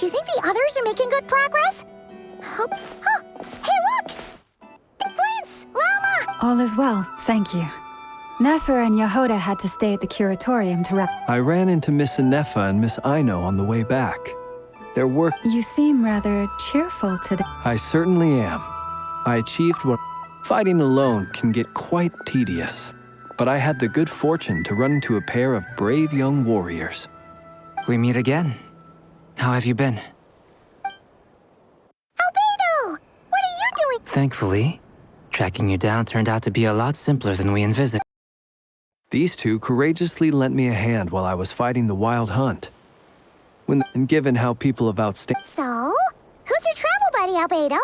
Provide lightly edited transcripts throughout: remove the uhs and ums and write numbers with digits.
Do you think the others are making good progress? Oh, hey, look! Prince! Llama! All is well, thank you. Nefer and Yehuda had to stay at the curatorium to I ran into Miss Nefer and Miss Aino on the way back. Their work... You seem rather cheerful today. I certainly am. I achieved what... Fighting alone can get quite tedious. But I had the good fortune to run into a pair of brave young warriors. We meet again. How have you been? Albedo! What are you doing? Thankfully, tracking you down turned out to be a lot simpler than we envisaged. These two courageously lent me a hand while I was fighting the wild hunt. And given how people of outstanding... So? Who's your travel buddy, Albedo?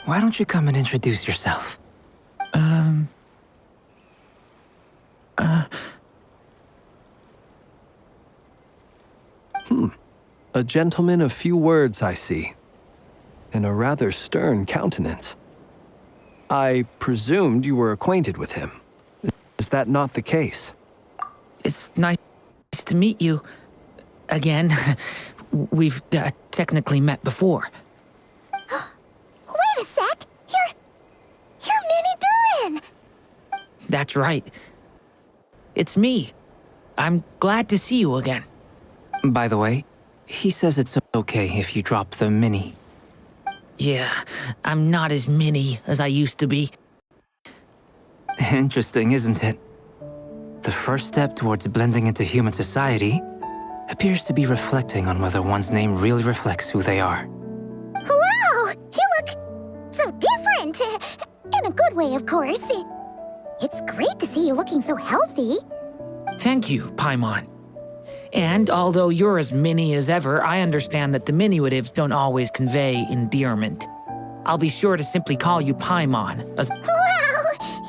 Why don't you come and introduce yourself? A gentleman of few words, I see. And a rather stern countenance. I presumed you were acquainted with him. Is that not the case? It's nice to meet you again. We've technically met before. Wait a sec! You're Minnie Durin! That's right. It's me. I'm glad to see you again. By the way, he says it's okay if you drop the mini. Yeah, I'm not as mini as I used to be. Interesting, isn't it? The first step towards blending into human society appears to be reflecting on whether one's name really reflects who they are. Wow! You look so different! In a good way, of course. It's great to see you looking so healthy. Thank you, Paimon. And although you're as mini as ever, I understand that diminutives don't always convey endearment. I'll be sure to simply call you Paimon. Wow!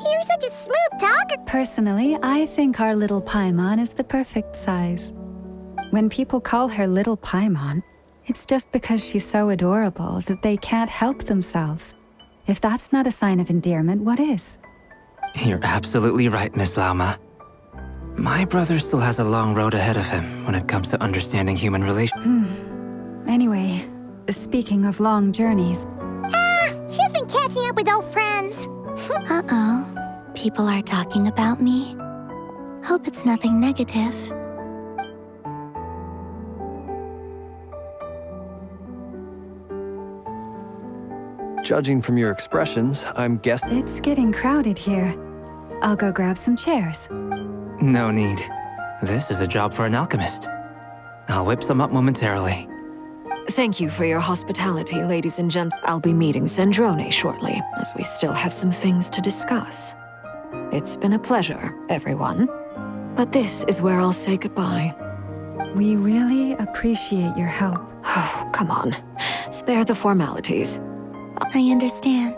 You're such a smooth talker! Personally, I think our little Paimon is the perfect size. When people call her Little Paimon, it's just because she's so adorable that they can't help themselves. If that's not a sign of endearment, what is? You're absolutely right, Miss Lauma. My brother still has a long road ahead of him when it comes to understanding human relations. Anyway, speaking of long journeys... She's been catching up with old friends. Uh-oh. People are talking about me. Hope it's nothing negative. Judging from your expressions, I'm guessing... It's getting crowded here. I'll go grab some chairs. No need. This is a job for an alchemist. I'll whip some up momentarily. Thank you for your hospitality, ladies and gentlemen. I'll be meeting Zendrone shortly, as we still have some things to discuss. It's been a pleasure, everyone. But this is where I'll say goodbye. We really appreciate your help. Oh, come on. Spare the formalities. I understand.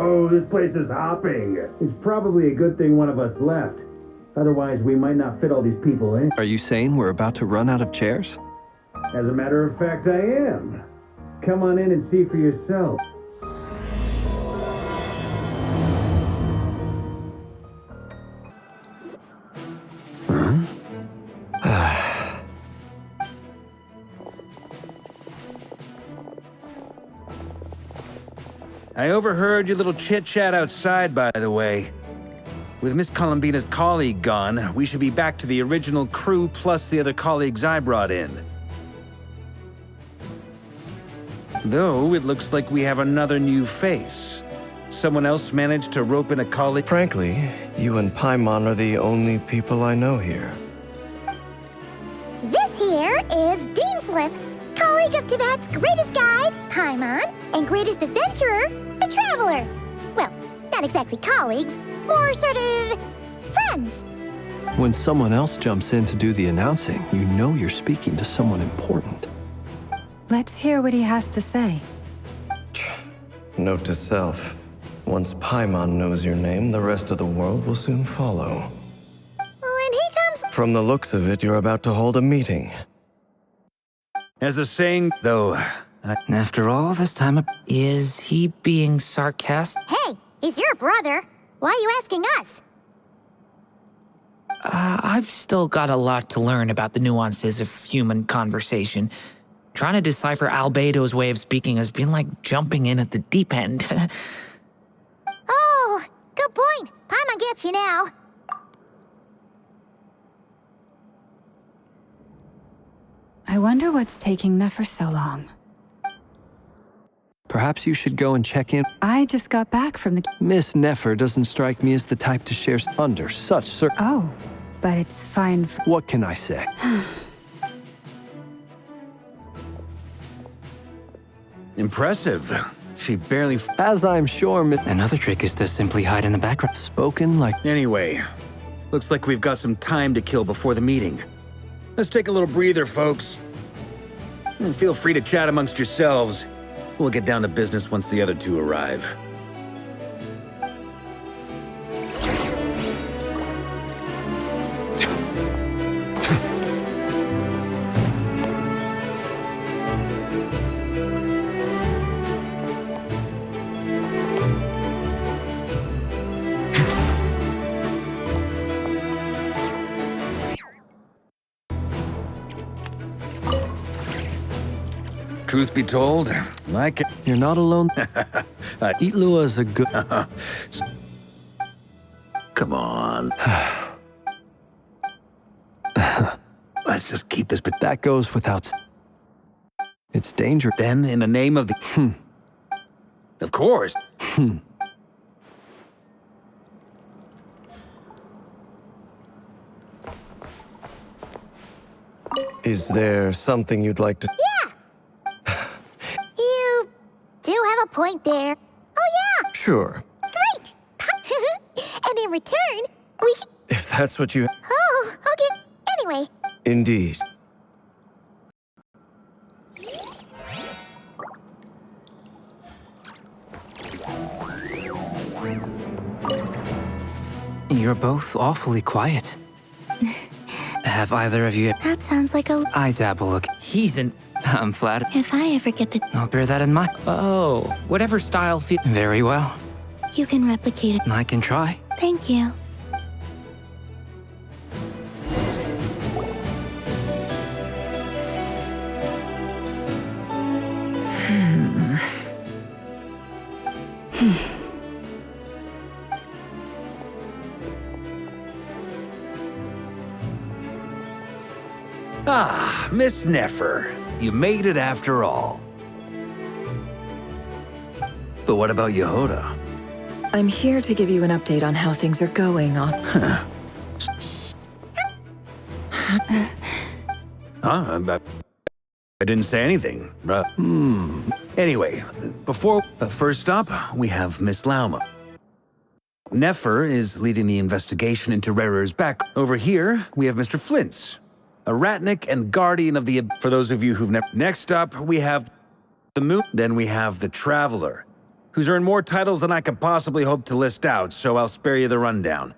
Oh, this place is hopping. It's probably a good thing one of us left. Otherwise, we might not fit all these people in. Are you saying we're about to run out of chairs? As a matter of fact, I am. Come on in and see for yourself. I overheard your little chit-chat outside, by the way. With Miss Columbina's colleague gone, we should be back to the original crew plus the other colleagues I brought in. Though, it looks like we have another new face. Someone else managed to rope in a colleague. Frankly, you and Paimon are the only people I know here. This here is Deanslip, colleague of Tibet's greatest guide, Paimon, and greatest adventurer, the Traveler. Well, not exactly colleagues, more sort of friends. When someone else jumps in to do the announcing, you know you're speaking to someone important. Let's hear what he has to say. Note to self. Once Paimon knows your name, the rest of the world will soon follow. When he comes... From the looks of it, you're about to hold a meeting. As the saying, though... After all this time... Is he being sarcastic? Hey, he's your brother. Why are you asking us? I've still got a lot to learn about the nuances of human conversation. Trying to decipher Albedo's way of speaking has been like jumping in at the deep end. Oh, good point. Paimon gets you now. I wonder what's taking Nefer so long. Perhaps you should go and check in. I just got back from the... Miss Nefer doesn't strike me as the type to share under such Oh, but it's fine for... What can I say? Impressive. She barely... As I'm sure Another trick is to simply hide in the background. spoken like... Anyway, looks like we've got some time to kill before the meeting. Let's take a little breather, folks. And feel free to chat amongst yourselves. We'll get down to business once the other two arrive. Truth be told, You're not alone. Itlua is a good... Come on. Let's just keep this... That goes without... It's dangerous. Then, in the name of the... Of course. Is there something you'd like to... You do have a point there. Oh, yeah. Sure. Great. And in return, we can... If that's what you... Oh, okay. Anyway, Indeed. You're both awfully quiet. Have either of you... That sounds like a... I dabble a... He's an... I'm flattered. If I ever get the... I'll bear that in mind. Oh, whatever style feel... Very well. You can replicate it. I can try. Thank you. Ah, Miss Nefer. You made it after all. But what about Yehoda? I'm here to give you an update on how things are going on. Huh? I didn't say anything. Anyway, first up, we have Miss Lauma. Nefer is leading the investigation into Rerer's back. Over here, we have Mr. Flintz, a Ratnik and guardian of the... For those of you who've never... Next up, we have the Moon. Then we have the Traveler, who's earned more titles than I could possibly hope to list out, so I'll spare you the rundown.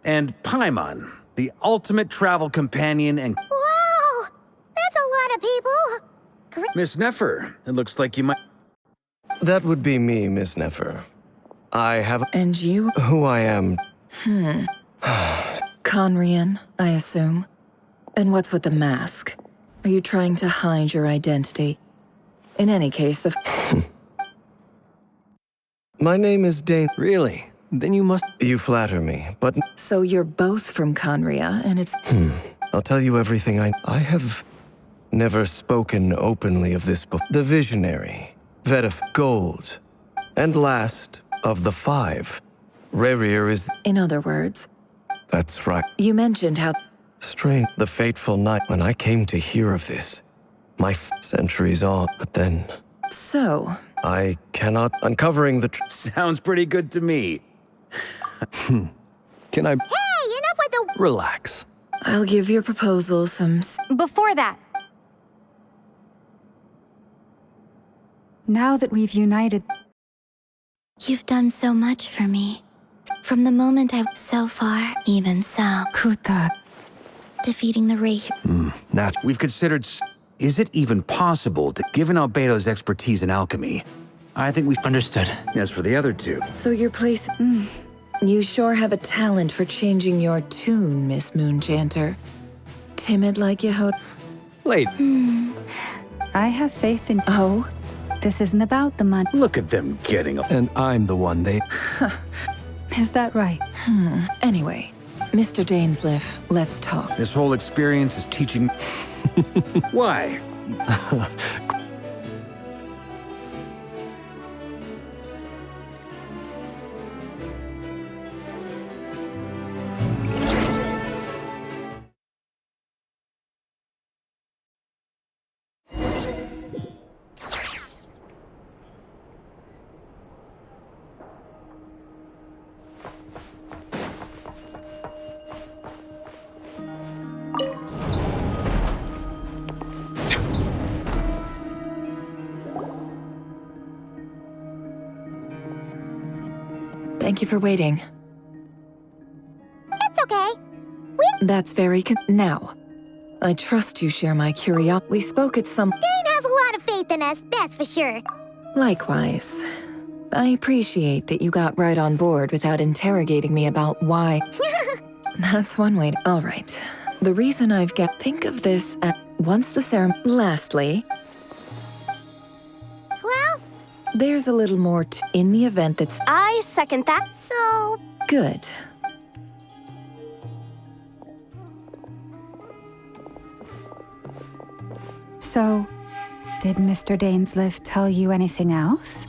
And Paimon, the ultimate travel companion and... wow. That's a lot of people. Great. Miss Nefer, it looks like you might... That would be me, Miss Nefer. I have... And you? Who I am. Conrian, I assume. And what's with the mask? Are you trying to hide your identity? In any case, My name is Dane. Really? Then you must... You flatter me, but... So you're both from Conria, and it's... I'll tell you everything I have never spoken openly of this before. The Visionary, Gold, and last of the 5. Rerir is... In other words, That's right. you mentioned how... Strange. The fateful night when I came to hear of this. My centuries on, but then... So, I cannot... Uncovering the... Sounds pretty good to me. Can I... Hey, enough with the... Relax. I'll give your proposal some... Before that, Now that we've united... You've done so much for me. From the moment I... So far, even so. Kuta. Defeating the Wraith. We've considered... Is it even possible to... Given Albedo's expertise in alchemy, I think we... Understood. As for the other two... So your place... You sure have a talent for changing your tune, Miss Moonchanter. Timid like you hope. Late. I have faith in. Oh? This isn't about the money. Look at them getting up. And I'm the one they... Is that right? Anyway, Mr. Dainsliff, let's talk. This whole experience is teaching... Why? Thank you for waiting. It's okay. That's very now. I trust you share my curiosity. We spoke at some... Dane has a lot of faith in us, that's for sure. Likewise. I appreciate that you got right on board without interrogating me about why. That's one way to... All right. The reason I've got... Think of this at... Once the ceremony... Lastly... Well, there's a little more to... In the event that's... I second that. So, Good. So, did Mr. Dainsliff tell you anything else?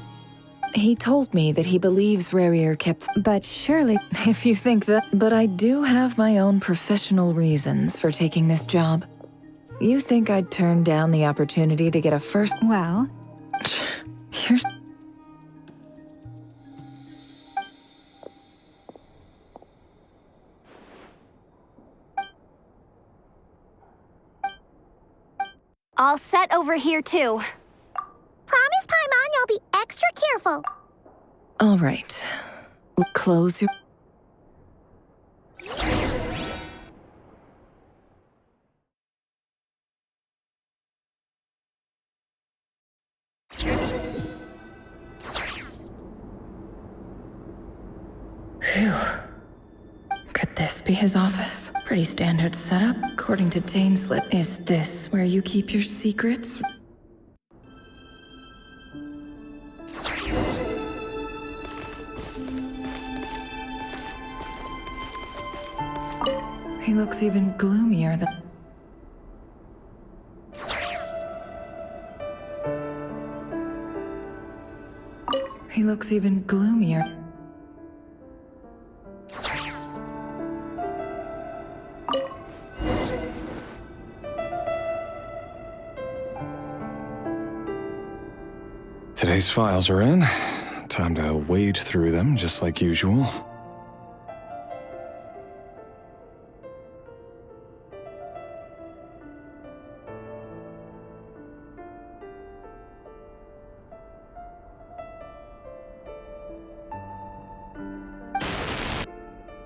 He told me that he believes Rarier kept... But surely... If you think that... But I do have my own professional reasons for taking this job. You think I'd turn down the opportunity to get a first... Well, You're... all set over here too. Promise, Paimon, you'll be extra careful. All right. Close your... Phew. Could this be his office? Pretty standard setup. According to Dainsliff, is this where you keep your secrets? He looks even gloomier than... He looks even gloomier. Today's files are in. Time to wade through them, just like usual.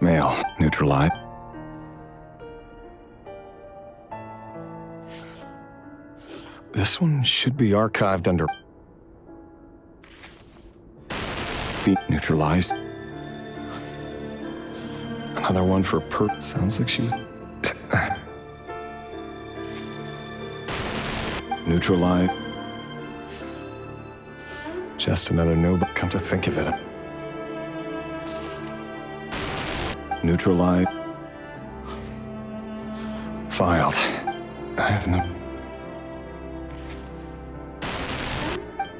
Mail, neutralize. This one should be archived under... Be neutralized. Another one for sounds like she... Neutralize. Just another no, but come to think of it. Neutralize. Filed. I have no...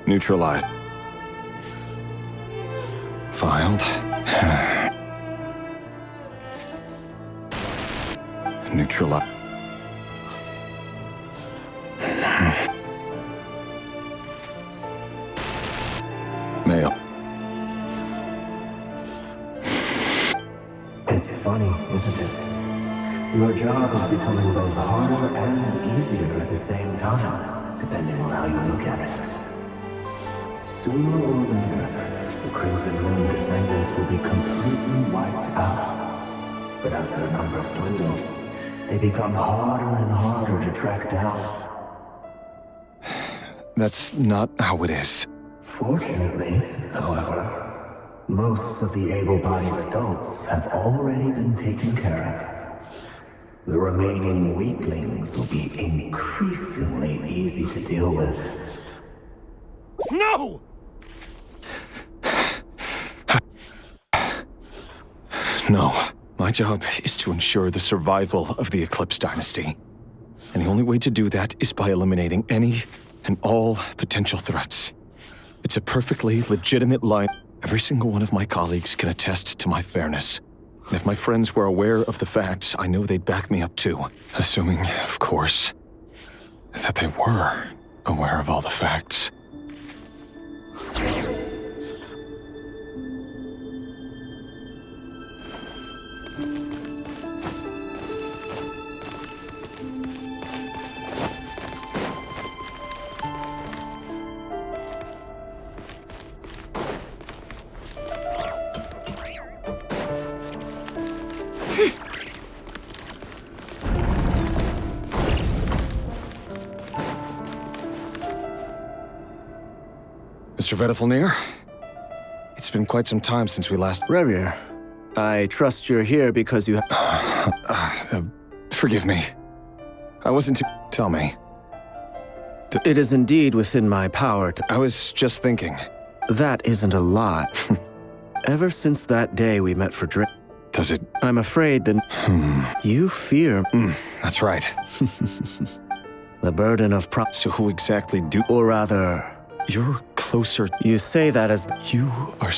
Neutralize. Filed. Neutralize. Mail. It's funny, isn't it? Your job is becoming both harder and easier at the same time, depending on how you look at it. Sooner or later, the Crimson Moon descendants will be completely wiped out. But as their numbers dwindle, they become harder and harder to track down. That's not how it is. Fortunately, however, Most of the able-bodied adults have already been taken care of. The remaining weaklings will be increasingly easy to deal with. No! No. My job is to ensure the survival of the Eclipse Dynasty. And the only way to do that is by eliminating any and all potential threats. It's a perfectly legitimate line. Every single one of my colleagues can attest to my fairness. And if my friends were aware of the facts, I know they'd back me up too. Assuming, of course, that they were aware of all the facts. Mr. Vedrfolnir, it's been quite some time since we last... Rerir, I trust you're here because you forgive me. I wasn't to... Tell me. It is indeed within my power to... I was just thinking. That isn't a lot. Ever since that day we met for drink... Does it... I'm afraid that... You fear... That's right. The burden of So who exactly do... Or rather... You're closer... You say that as... You are...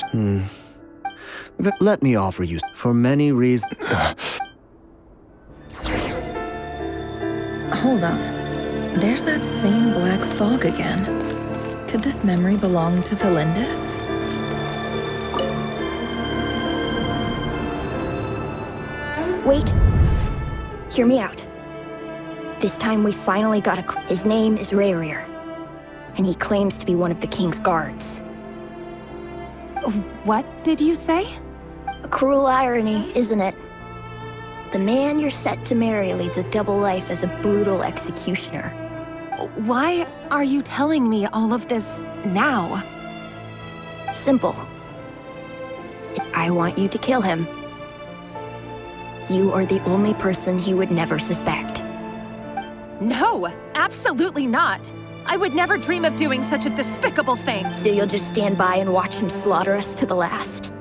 Let me offer you... For many reasons... Hold on. There's that same black fog again. Could this memory belong to Thelindis? Wait. Hear me out. This time we finally got a... His name is Rerir, and he claims to be one of the king's guards. What did you say? A cruel irony, isn't it? The man you're set to marry leads a double life as a brutal executioner. Why are you telling me all of this now? Simple. I want you to kill him. You are the only person he would never suspect. No, absolutely not. I would never dream of doing such a despicable thing. So you'll just stand by and watch him slaughter us to the last?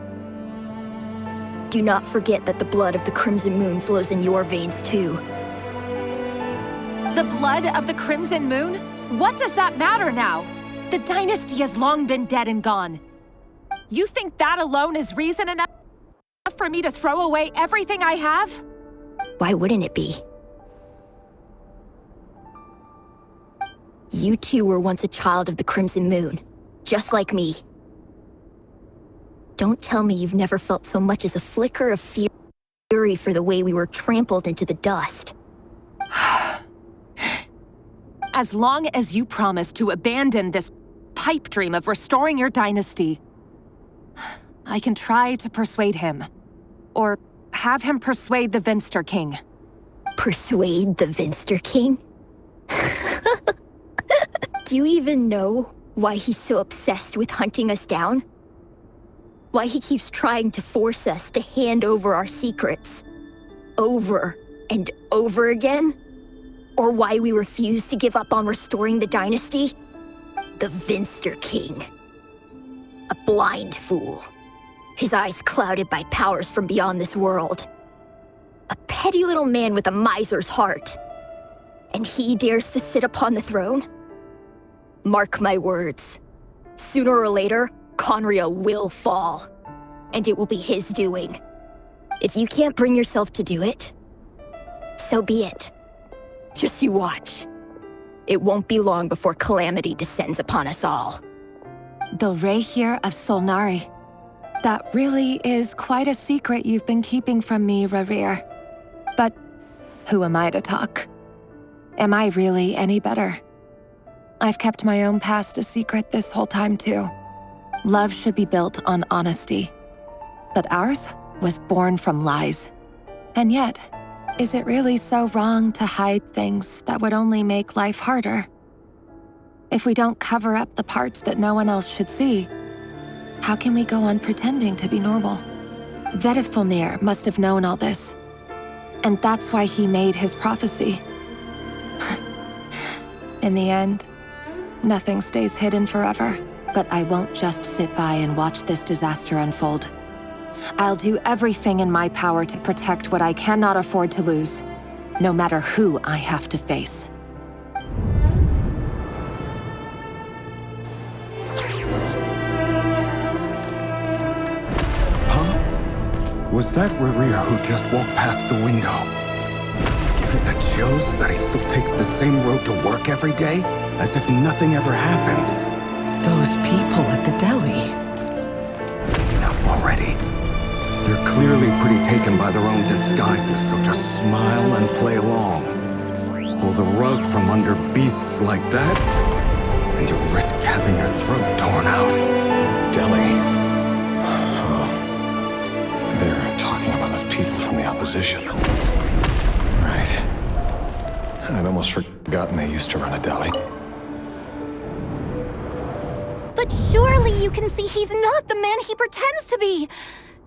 Do not forget that the blood of the Crimson Moon flows in your veins too. The blood of the Crimson Moon? What does that matter now? The dynasty has long been dead and gone. You think that alone is reason enough for me to throw away everything I have? Why wouldn't it be? You two were once a child of the Crimson Moon, just like me. Don't tell me you've never felt so much as a flicker of fury for the way we were trampled into the dust. As long as you promise to abandon this pipe dream of restoring your dynasty, I can try to persuade him. Or have him persuade the Vinster King. Persuade the Vinster King? Do you even know why he's so obsessed with hunting us down? Why he keeps trying to force us to hand over our secrets over and over again? Or why we refuse to give up on restoring the dynasty? The Vinster King. A blind fool. His eyes clouded by powers from beyond this world. A petty little man with a miser's heart. And he dares to sit upon the throne? Mark my words. Sooner or later, Conria will fall. And it will be his doing. If you can't bring yourself to do it, so be it. Just you watch. It won't be long before calamity descends upon us all. The Reir of Solnari. That really is quite a secret you've been keeping from me, Rerir. But who am I to talk? Am I really any better? I've kept my own past a secret this whole time too. Love should be built on honesty. But ours was born from lies. And yet, is it really so wrong to hide things that would only make life harder? If we don't cover up the parts that no one else should see, How can we go on pretending to be normal? Vedrfolnir must have known all this. And that's why he made his prophecy. In the end, nothing stays hidden forever. But I won't just sit by and watch this disaster unfold. I'll do everything in my power to protect what I cannot afford to lose, no matter who I have to face. Was that Rerir who just walked past the window? Give you the chills that he still takes the same road to work every day? As if nothing ever happened. Those people at the deli. Enough already. They're clearly pretty taken by their own disguises, so just smile and play along. Pull the rug from under beasts like that, and you risk having your throat torn out. Deli. They're talking about those people from the opposition. Right. I'd almost forgotten they used to run a deli. But surely you can see he's not the man he pretends to be!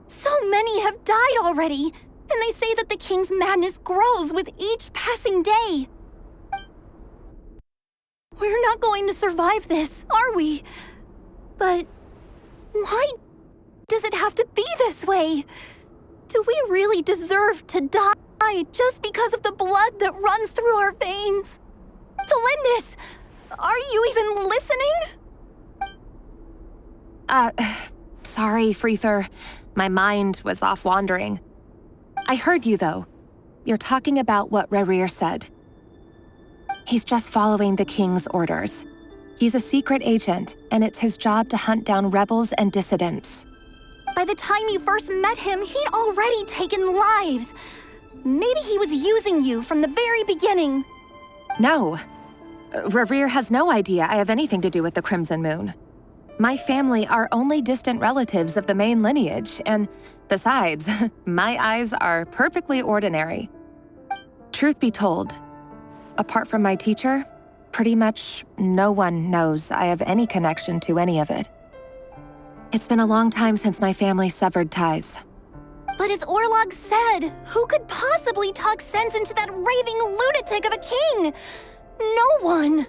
So many have died already, and they say that the king's madness grows with each passing day. We're not going to survive this, are we? But why does it have to be this way? Do we really deserve to die just because of the blood that runs through our veins? Felindis, are you even listening? Sorry, Freether. My mind was off wandering. I heard you, though. You're talking about what Rerir said. He's just following the king's orders. He's a secret agent, and it's his job to hunt down rebels and dissidents. By the time you first met him, he'd already taken lives. Maybe he was using you from the very beginning. No. Rerir has no idea I have anything to do with the Crimson Moon. My family are only distant relatives of the main lineage, and besides, my eyes are perfectly ordinary. Truth be told, apart from my teacher, pretty much no one knows I have any connection to any of it. It's been a long time since my family severed ties. But as Orlog said, who could possibly talk sense into that raving lunatic of a king? No one.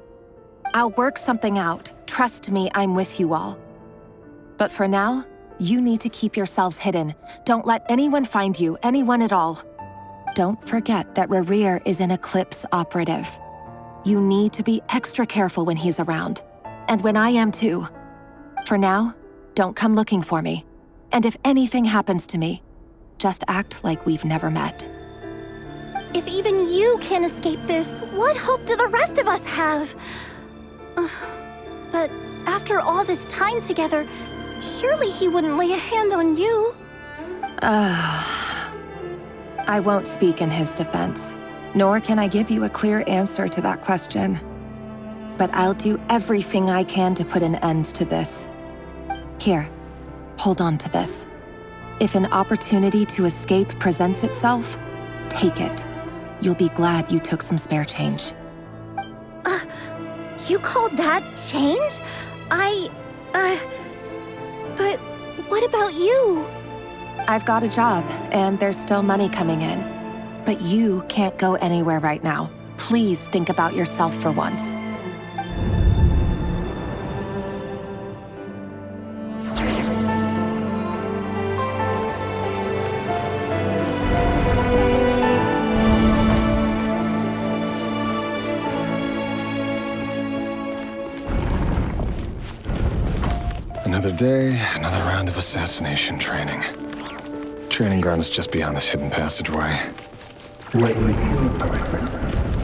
I'll work something out. Trust me, I'm with you all. But for now, you need to keep yourselves hidden. Don't let anyone find you, anyone at all. Don't forget that Rerir is an Eclipse operative. You need to be extra careful when he's around. And when I am too. For now, don't come looking for me. And if anything happens to me, just act like we've never met. If even you can't escape this, what hope do the rest of us have? But after all this time together, surely he wouldn't lay a hand on you. I won't speak in his defense, nor can I give you a clear answer to that question. But I'll do everything I can to put an end to this. Here, hold on to this. If an opportunity to escape presents itself, take it. You'll be glad you took some spare change. You call that change? But what about you? I've got a job, and there's still money coming in. But you can't go anywhere right now. Please think about yourself for once. Another day, another round of assassination training. Training ground is just beyond this hidden passageway. When you kill a person,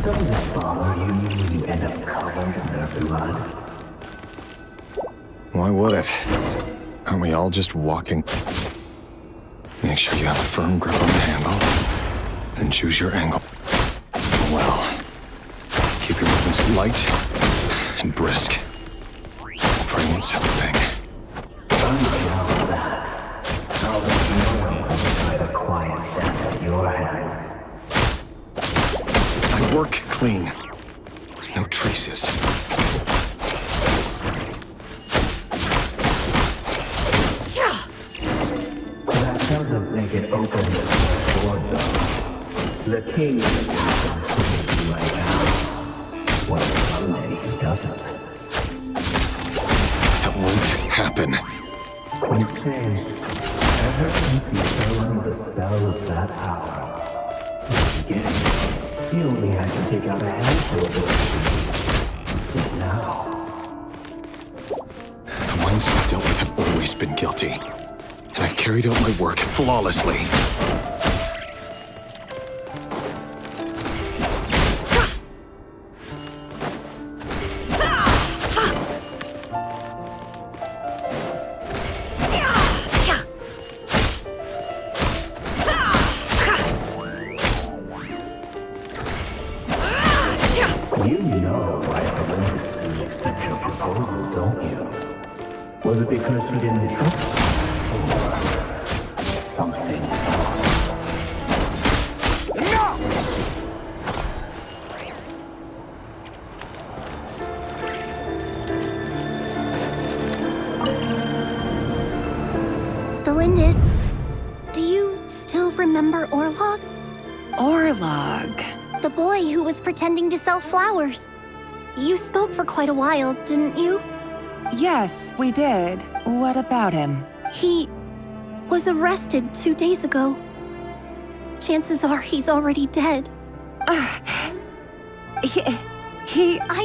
doesn't it bother you when you end up covered in their blood? Why would it? Aren't we all just walking? Make sure you have a firm grip on the handle, then choose your angle. Well, keep your movements light and brisk. Pray won't set a thing. I'll let you know by the quiet death at your hands. I work clean. No traces. doesn't make it open toward them. The king happens right now. What Sunday he doesn't. That won't happen. He's changed. Ever since he fell under the spell of that power. Again, he only had to take out a handful of those. But now... The ones I've dealt with have always been guilty. And I've carried out my work flawlessly. You know why Olympus didn't accept your proposal, don't you? Was it because she didn't trust you? Or something else? Delindis, do you still remember Orlog? Orlog. The boy who was pretending to sell flowers. You spoke for quite a while, didn't you? Yes, we did. What about him? He was arrested 2 days ago. Chances are he's already dead. I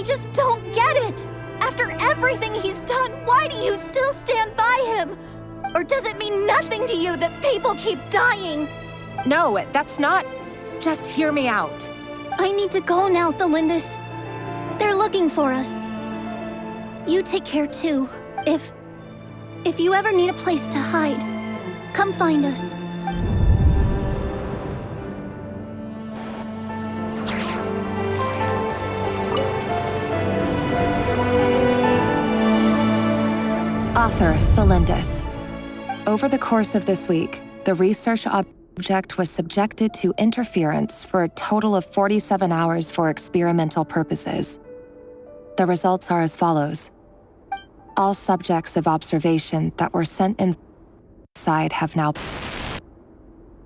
just don't get it! After everything he's done, why do you still stand by him? Or does it mean nothing to you that people keep dying? No, that's not... Just hear me out. I need to go now, Delindis. They're looking for us. You take care too. If you ever need a place to hide, come find us. Author Delindis. Over the course of this week, the research object was subjected to interference for a total of 47 hours for experimental purposes. The results are as follows. All subjects of observation that were sent inside have now...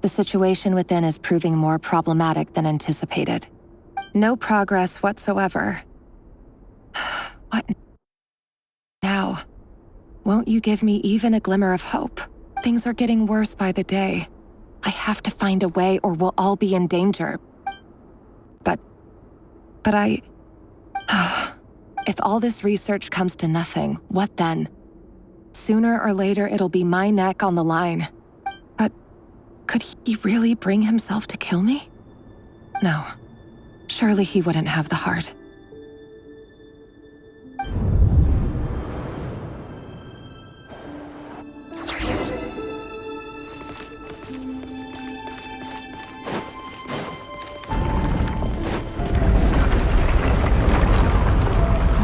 The situation within is proving more problematic than anticipated. No progress whatsoever. What now? Won't you give me even a glimmer of hope? Things are getting worse by the day. I have to find a way or we'll all be in danger. But I... If all this research comes to nothing, what then? Sooner or later, it'll be my neck on the line. But could he really bring himself to kill me? No. Surely he wouldn't have the heart.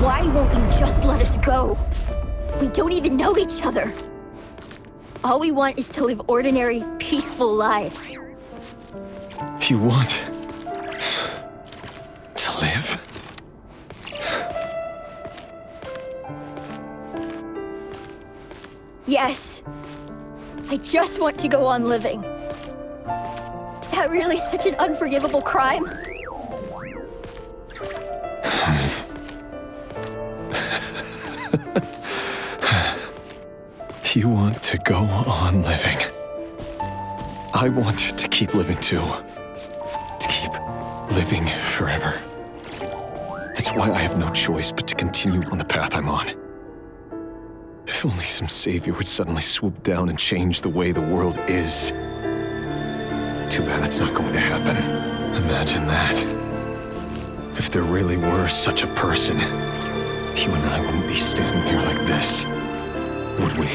Why won't you just let us go? We don't even know each other. All we want is to live ordinary, peaceful lives. You want... to live? Yes. I just want to go on living. Is that really such an unforgivable crime? You want to go on living. I want to keep living too. To keep living forever. That's why I have no choice but to continue on the path I'm on. If only some savior would suddenly swoop down and change the way the world is. Too bad that's not going to happen. Imagine that. If there really were such a person, you and I wouldn't be standing here like this, would we?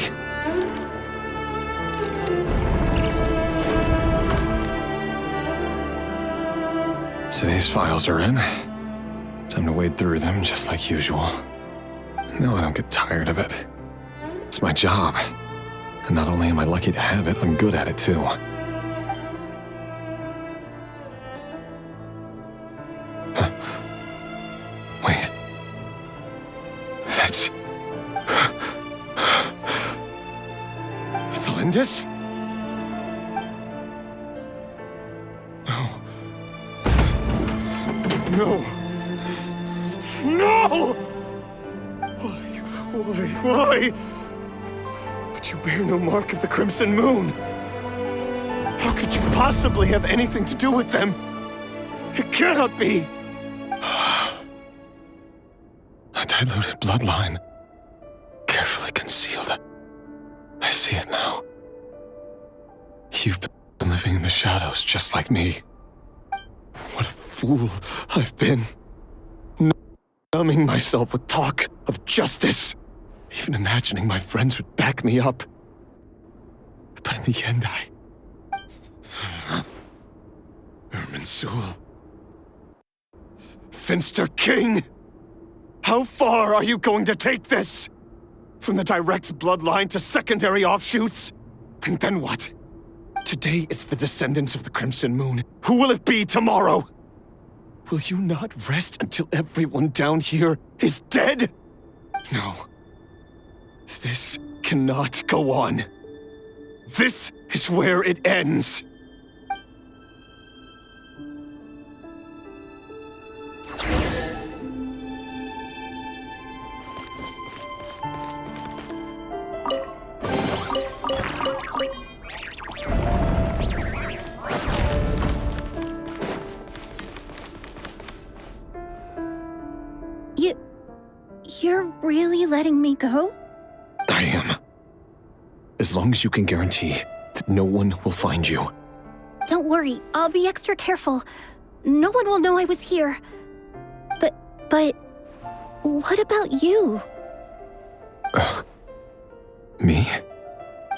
Today's files are in. Time to wade through them just like usual. No, I don't get tired of it. It's my job. And not only am I lucky to have it, I'm good at it too. Huh. Wait. That's... Delindis? No! No! Why? But you bear no mark of the Crimson Moon. How could you possibly have anything to do with them? It cannot be! A diluted bloodline. Carefully concealed. I see it now. You've been living in the shadows just like me. What a fool I've been. Numbing myself with talk of justice. Even imagining my friends would back me up. But in the end, Irminsul. Finster King! How far are you going to take this? From the direct bloodline to secondary offshoots? And then what? Today it's the descendants of the Crimson Moon. Who will it be tomorrow? Will you not rest until everyone down here is dead? No. This cannot go on. This is where it ends. You're really letting me go? I am. As long as you can guarantee that no one will find you. Don't worry, I'll be extra careful. No one will know I was here. But what about you? Me?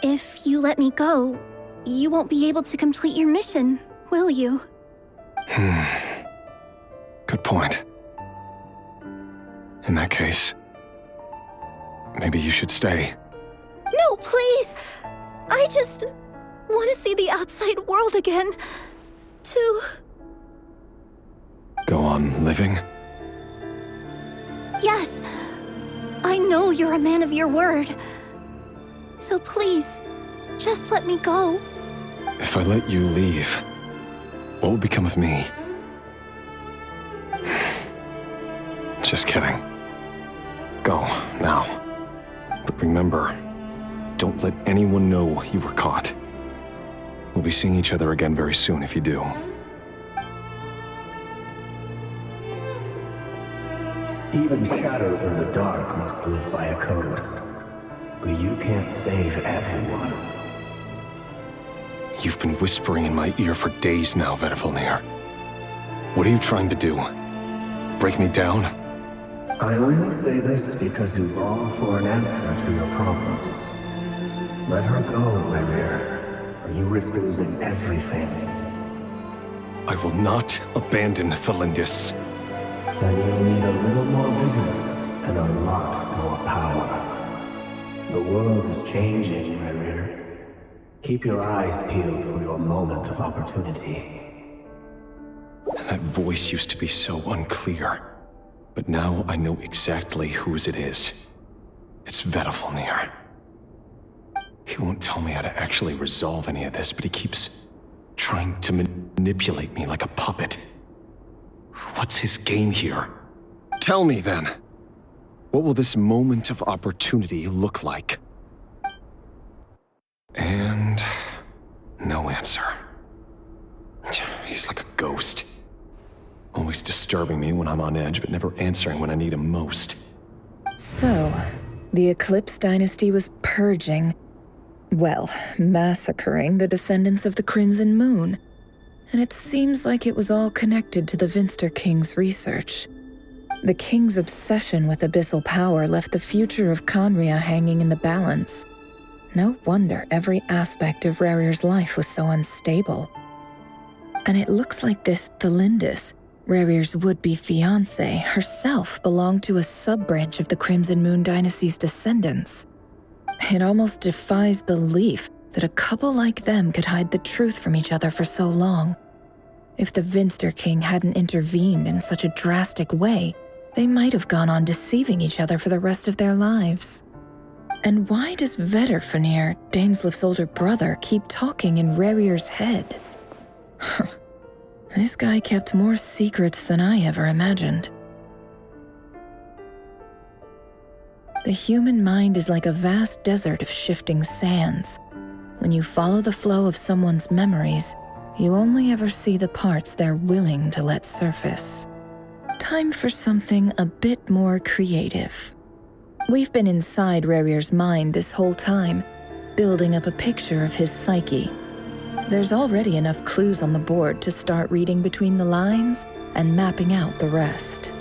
If you let me go, you won't be able to complete your mission, will you? Good point. In that case, maybe you should stay. No, please! I just want to see the outside world again. To... Go on living? Yes. I know you're a man of your word. So please, just let me go. If I let you leave, what will become of me? Just kidding. Go, now. But remember, don't let anyone know you were caught. We'll be seeing each other again very soon if you do. Even shadows in the dark must live by a code. But you can't save everyone. You've been whispering in my ear for days now, Vedrfolnir. What are you trying to do? Break me down? I only say this because you long for an answer to your problems. Let her go, Rerir, or you risk losing everything. I will not abandon Thalindis. Then you'll need a little more vigilance and a lot more power. The world is changing, Rerir. Keep your eyes peeled for your moment of opportunity. That voice used to be so unclear. But now I know exactly whose it is. It's Vedrfolnir. He won't tell me how to actually resolve any of this, but he keeps trying to manipulate me like a puppet. What's his game here? Tell me then. What will this moment of opportunity look like? And no answer. He's like a ghost. Always disturbing me when I'm on edge, but never answering when I need him most. So, the Eclipse Dynasty was purging, well, massacring the descendants of the Crimson Moon. And it seems like it was all connected to the Finster King's research. The King's obsession with abyssal power left the future of Khaenri'ah hanging in the balance. No wonder every aspect of Rerir's life was so unstable. And it looks like this Thalindis, Rerir's would-be fiancée, herself belonged to a sub-branch of the Crimson Moon Dynasty's descendants. It almost defies belief that a couple like them could hide the truth from each other for so long. If the Finster King hadn't intervened in such a drastic way, they might have gone on deceiving each other for the rest of their lives. And why does This guy kept more secrets than I ever imagined. The human mind is like a vast desert of shifting sands. When you follow the flow of someone's memories, you only ever see the parts they're willing to let surface. Time for something a bit more creative. We've been inside Rerir's mind this whole time, building up a picture of his psyche. There's already enough clues on the board to start reading between the lines and mapping out the rest.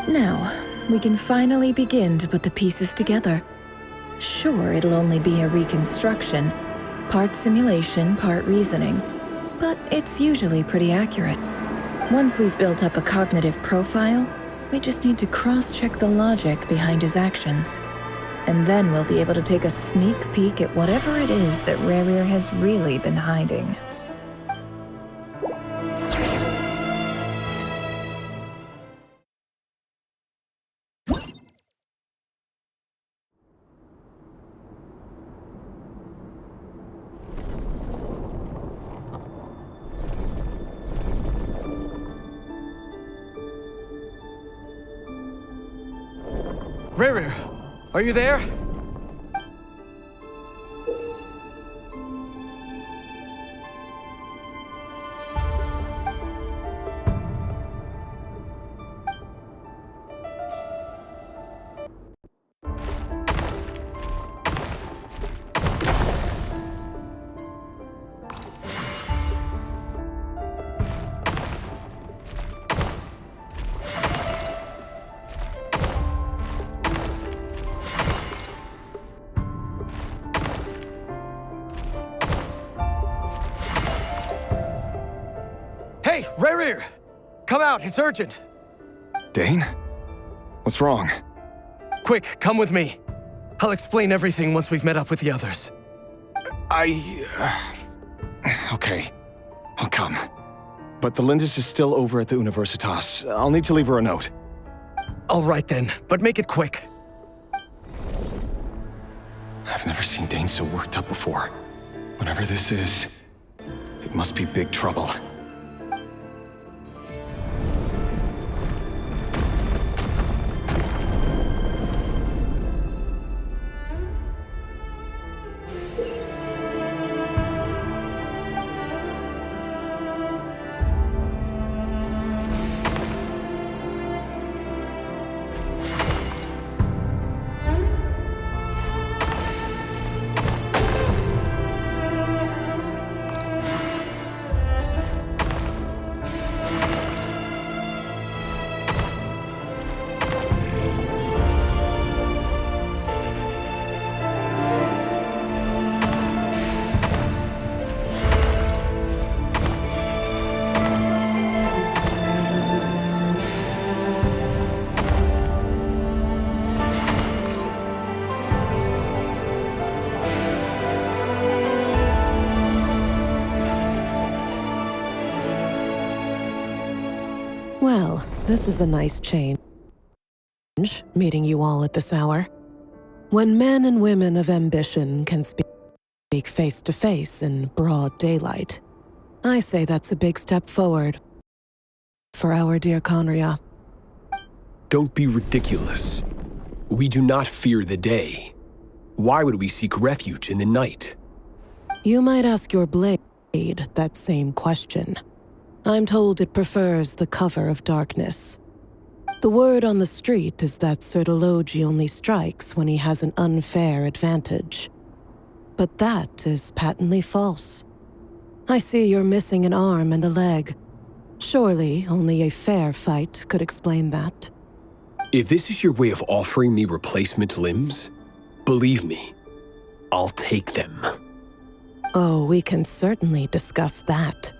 Now, we can finally begin to put the pieces together. Sure, it'll only be a reconstruction, part simulation, part reasoning, but it's usually pretty accurate. Once we've built up a cognitive profile, we just need to cross-check the logic behind his actions. And then we'll be able to take a sneak peek at whatever it is that Rerir has really been hiding. Rerir, are you there? Hey, Rerir! Come out, it's urgent! Dane? What's wrong? Quick, come with me. I'll explain everything once we've met up with the others. Okay. I'll come. But the Lindis is still over at the Universitas. I'll need to leave her a note. All right then, but make it quick. I've never seen Dane so worked up before. Whatever this is, it must be big trouble. Well, this is a nice change, meeting you all at this hour. When men and women of ambition can speak face to face in broad daylight, I say that's a big step forward for our dear Conria. Don't be ridiculous. We do not fear the day. Why would we seek refuge in the night? You might ask your blade that same question. I'm told it prefers the cover of darkness. The word on the street is that Sir Elegy only strikes when he has an unfair advantage. But that is patently false. I see you're missing an arm and a leg. Surely only a fair fight could explain that. If this is your way of offering me replacement limbs, believe me, I'll take them. Oh, we can certainly discuss that.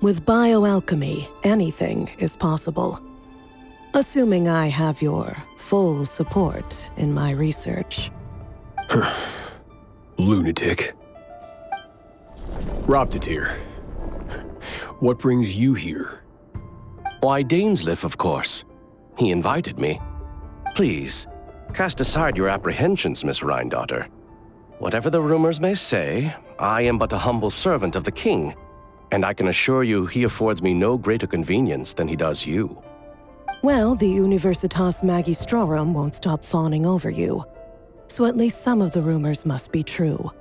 With bioalchemy, anything is possible. Assuming I have your full support in my research. Lunatic. Robtatir, what brings you here? Why, Dainsleif, of course. He invited me. Please, cast aside your apprehensions, Miss Rhine-daughter. Whatever the rumors may say, I am but a humble servant of the king. And I can assure you he affords me no greater convenience than he does you. Well, the Universitas Magistrorum won't stop fawning over you. So at least some of the rumors must be true.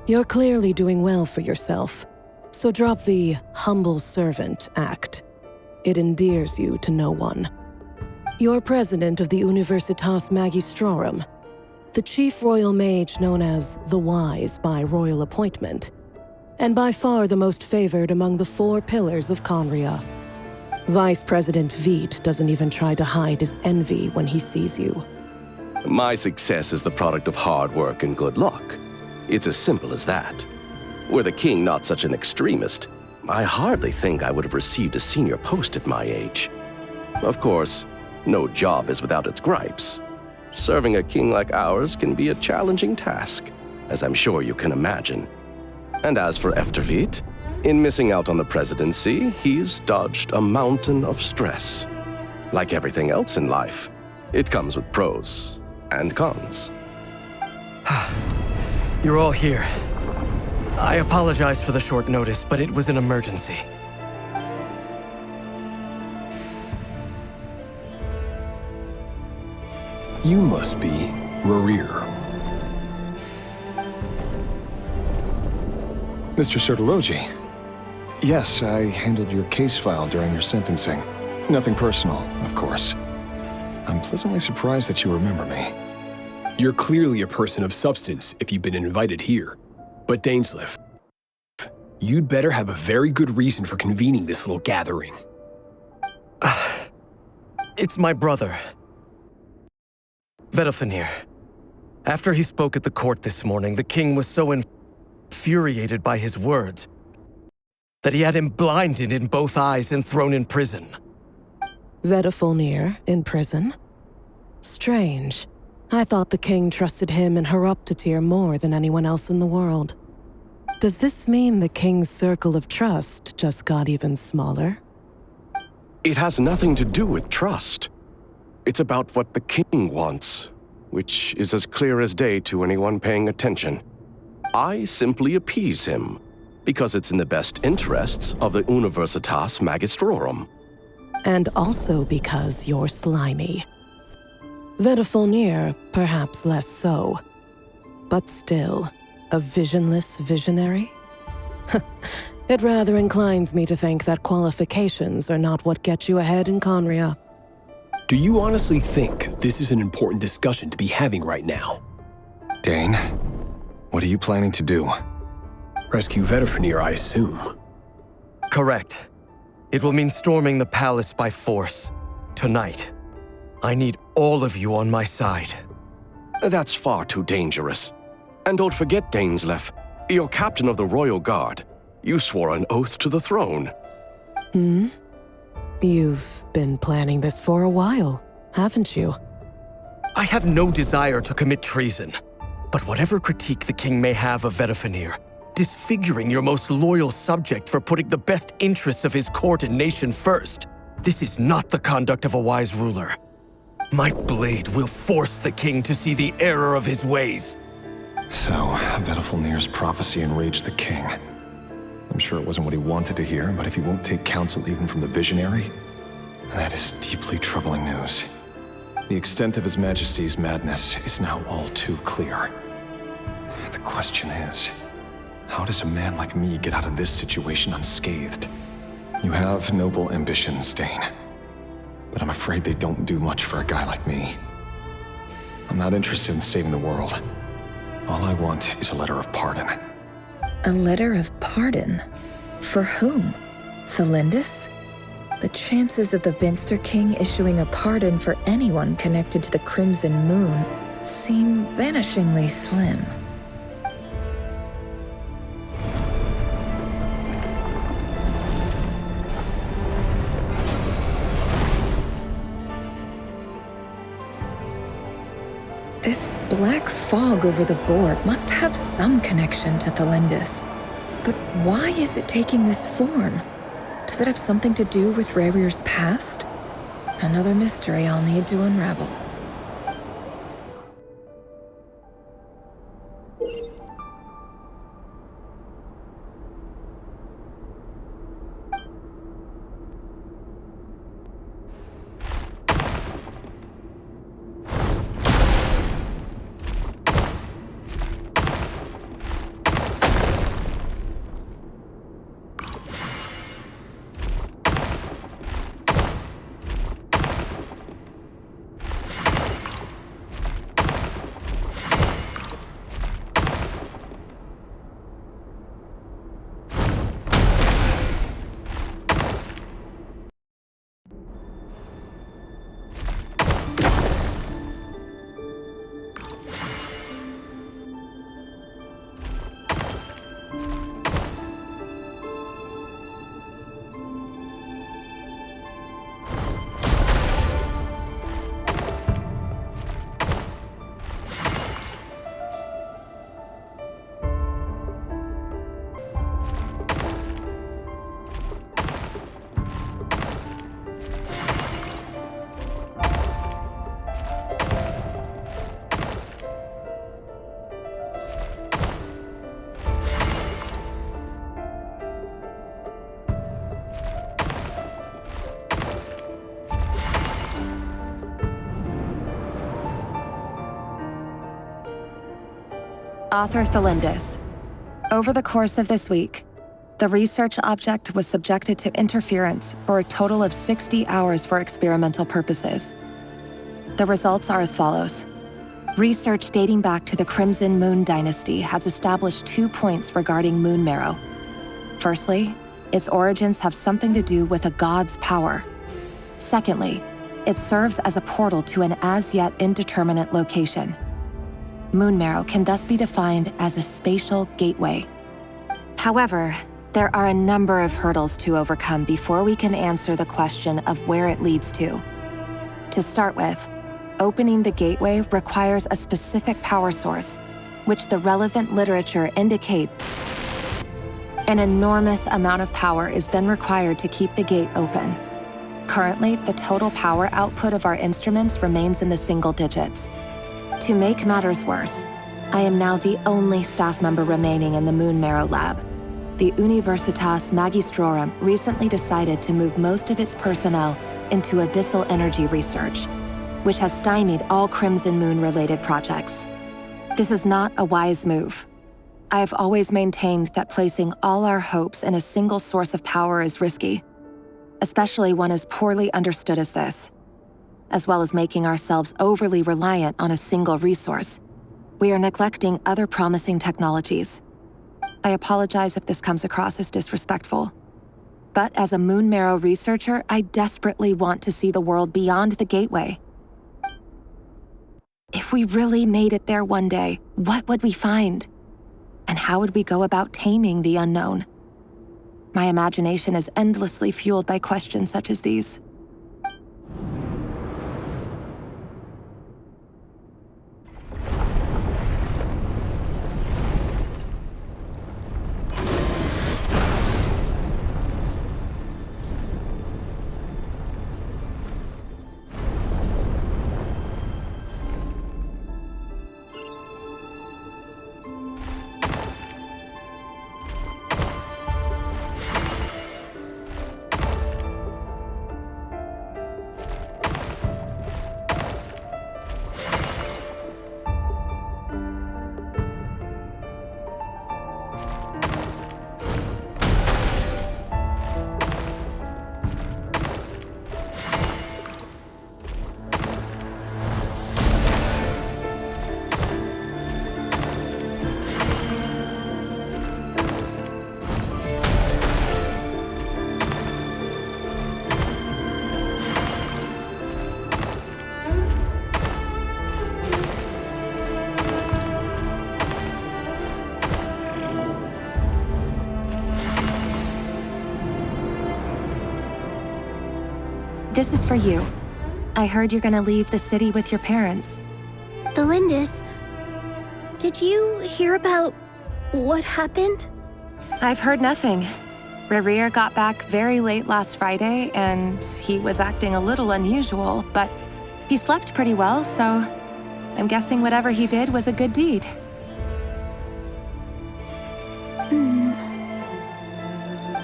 You're clearly doing well for yourself, so drop the humble servant act. It endears you to no one. You're president of the Universitas Magistrorum, the chief royal mage known as the Wise by royal appointment, and by far the most favored among the 4 pillars of Conria. Vice President Veet doesn't even try to hide his envy when he sees you. My success is the product of hard work and good luck. It's as simple as that. Were the king not such an extremist, I hardly think I would have received a senior post at my age. Of course, no job is without its gripes. Serving a king like ours can be a challenging task, as I'm sure you can imagine. And as for Efterveet, in missing out on the presidency, he's dodged a mountain of stress. Like everything else in life, it comes with pros and cons. You're all here. I apologize for the short notice, but it was an emergency. You must be Rerir. Mr. Sertologi. Yes, I handled your case file during your sentencing. Nothing personal, of course. I'm pleasantly surprised that you remember me. You're clearly a person of substance if you've been invited here. But Dainsleif, you'd better have a very good reason for convening this little gathering. It's my brother, Vedrfolnir. After he spoke at the court this morning, the king was so infuriated by his words that he had him blinded in both eyes and thrown in prison. Vedrfolnir in prison? Strange. I thought the king trusted him and Heroptatir more than anyone else in the world. Does this mean the king's circle of trust just got even smaller? It has nothing to do with trust. It's about what the king wants, which is as clear as day to anyone paying attention. I simply appease him, because it's in the best interests of the Universitas Magistrorum. And also because you're slimy. Vedrfolnir, perhaps less so. But still, a visionless visionary? It rather inclines me to think that qualifications are not what get you ahead in Conria. Do you honestly think this is an important discussion to be having right now? Dane, what are you planning to do? Rescue Vedrfolnir, I assume. Correct. It will mean storming the palace by force. Tonight. I need all of you on my side. That's far too dangerous. And don't forget, Dainsleif, you're captain of the Royal Guard. You swore an oath to the throne. You've been planning this for a while, haven't you? I have no desire to commit treason. But whatever critique the king may have of Vedrfolnir, disfiguring your most loyal subject for putting the best interests of his court and nation first, this is not the conduct of a wise ruler. My blade will force the king to see the error of his ways. So, Vedrfolnir's prophecy enraged the king. I'm sure it wasn't what he wanted to hear, but if he won't take counsel even from the visionary, that is deeply troubling news. The extent of His Majesty's madness is now all too clear. The question is, how does a man like me get out of this situation unscathed? You have noble ambitions, Dane, but I'm afraid they don't do much for a guy like me. I'm not interested in saving the world. All I want is a letter of pardon. A letter of pardon? For whom? Thelindis? The chances of the Vinster King issuing a pardon for anyone connected to the Crimson Moon seem vanishingly slim. This black fog over the board must have some connection to Thelindis. But why is it taking this form? Does it have something to do with Rerir's past? Another mystery I'll need to unravel. Author Thelindis. Over the course of this week, the research object was subjected to interference for a total of 60 hours for experimental purposes. The results are as follows. Research dating back to the Crimson Moon dynasty has established 2 points regarding moon marrow. Firstly, its origins have something to do with a god's power. Secondly, it serves as a portal to an as-yet indeterminate location. Moon marrow can thus be defined as a spatial gateway. However, there are a number of hurdles to overcome before we can answer the question of where it leads to. To start with, opening the gateway requires a specific power source, which the relevant literature indicates. An enormous amount of power is then required to keep the gate open. Currently, the total power output of our instruments remains in the single digits. To make matters worse, I am now the only staff member remaining in the Moon Marrow lab. The Universitas Magistrorum recently decided to move most of its personnel into abyssal energy research, which has stymied all Crimson Moon-related projects. This is not a wise move. I have always maintained that placing all our hopes in a single source of power is risky, especially one as poorly understood as this. As well as making ourselves overly reliant on a single resource, we are neglecting other promising technologies. I apologize if this comes across as disrespectful. But as a Moon Marrow researcher, I desperately want to see the world beyond the gateway. If we really made it there one day, what would we find? And how would we go about taming the unknown? My imagination is endlessly fueled by questions such as these. This is for you. I heard you're gonna leave the city with your parents. Thelindis, did you hear about what happened? I've heard nothing. Rerir got back very late last Friday, and he was acting a little unusual, but he slept pretty well, so I'm guessing whatever he did was a good deed.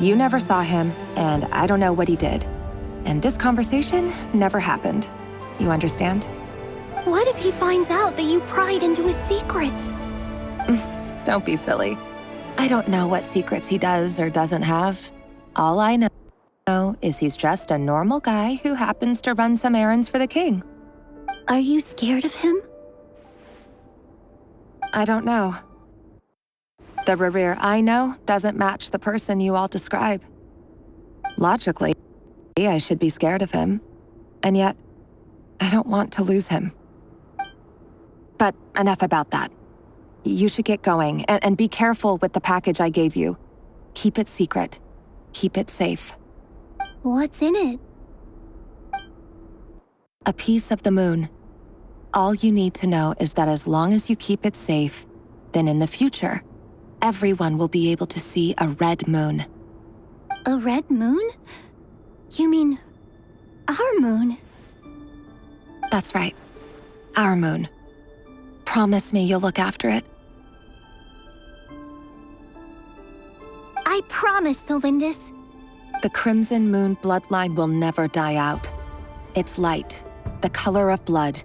You never saw him, and I don't know what he did. And this conversation never happened. You understand? What if he finds out that you pried into his secrets? Don't be silly. I don't know what secrets he does or doesn't have. All I know is he's just a normal guy who happens to run some errands for the king. Are you scared of him? I don't know. The Rerir I know doesn't match the person you all describe. Logically, I should be scared of him, and yet, I don't want to lose him. But enough about that. You should get going, and be careful with the package I gave you. Keep it secret. Keep it safe. What's in it? A piece of the moon. All you need to know is that as long as you keep it safe, then in the future, everyone will be able to see a red moon. A red moon? You mean our moon? That's right. Our moon. Promise me you'll look after it. I promise, Thelindis. The Crimson Moon bloodline will never die out. Its light, the color of blood,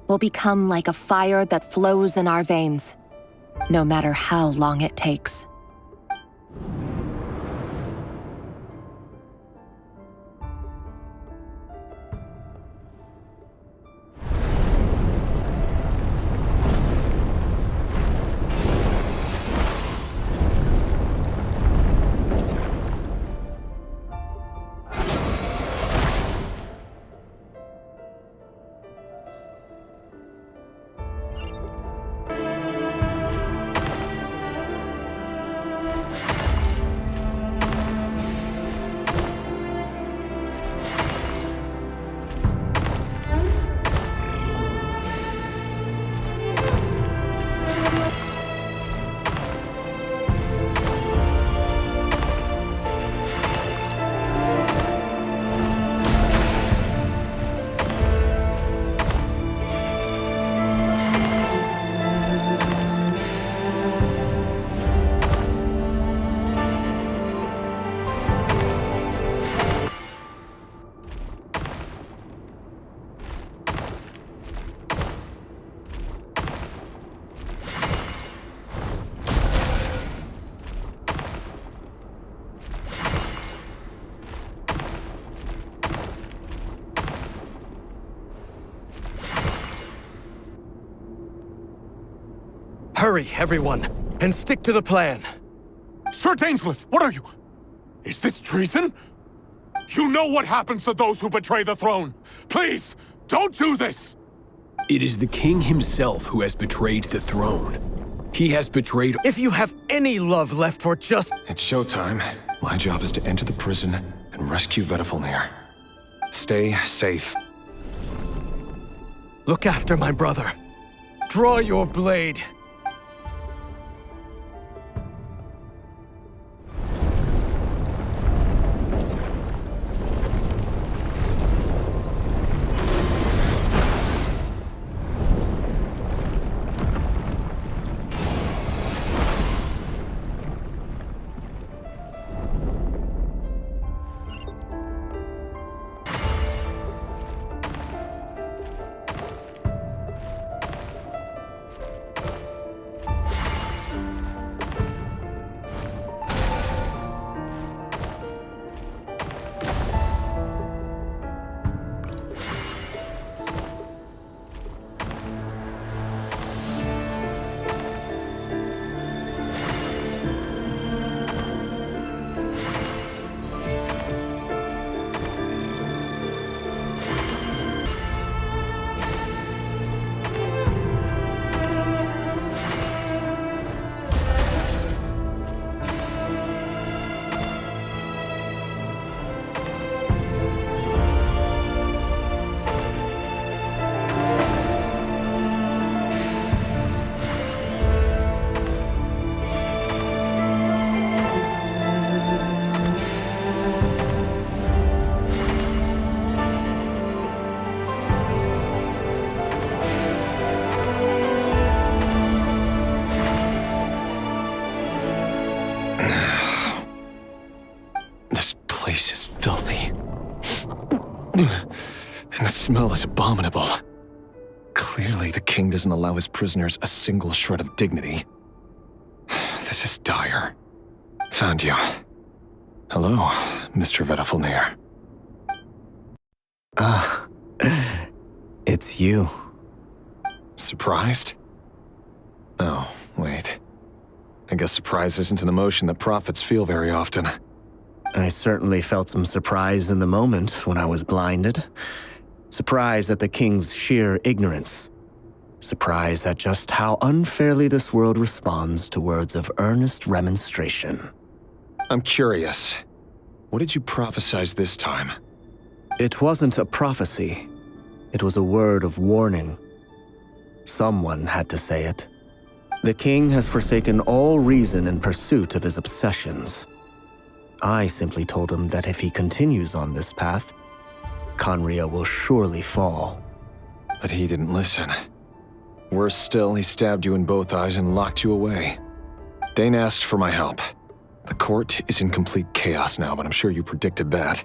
will become like a fire that flows in our veins. no matter how long it takes. Hurry, everyone, and stick to the plan. Sir Dainsleif, what are you? Is this treason? You know what happens to those who betray the throne. Please, don't do this! It is the king himself who has betrayed the throne. He has betrayed— If you have any love left for just— It's showtime. My job is to enter the prison and rescue Vedrfolnir. Stay safe. Look after my brother. Draw your blade. And the smell is abominable. Clearly, the king doesn't allow his prisoners a single shred of dignity. This is dire. Found you. Hello, Mr. Vedrfolnir. Ah, it's you. Surprised? Oh, wait. I guess surprise isn't an emotion that prophets feel very often. I certainly felt some surprise in the moment when I was blinded. Surprise at the king's sheer ignorance. Surprise at just how unfairly this world responds to words of earnest remonstration. I'm curious. What did you prophesize this time? It wasn't a prophecy. It was a word of warning. Someone had to say it. The king has forsaken all reason in pursuit of his obsessions. I simply told him that if he continues on this path, Khaenri'ah will surely fall. But he didn't listen. Worse still, he stabbed you in both eyes and locked you away. Dane asked for my help. The court is in complete chaos now, but I'm sure you predicted that.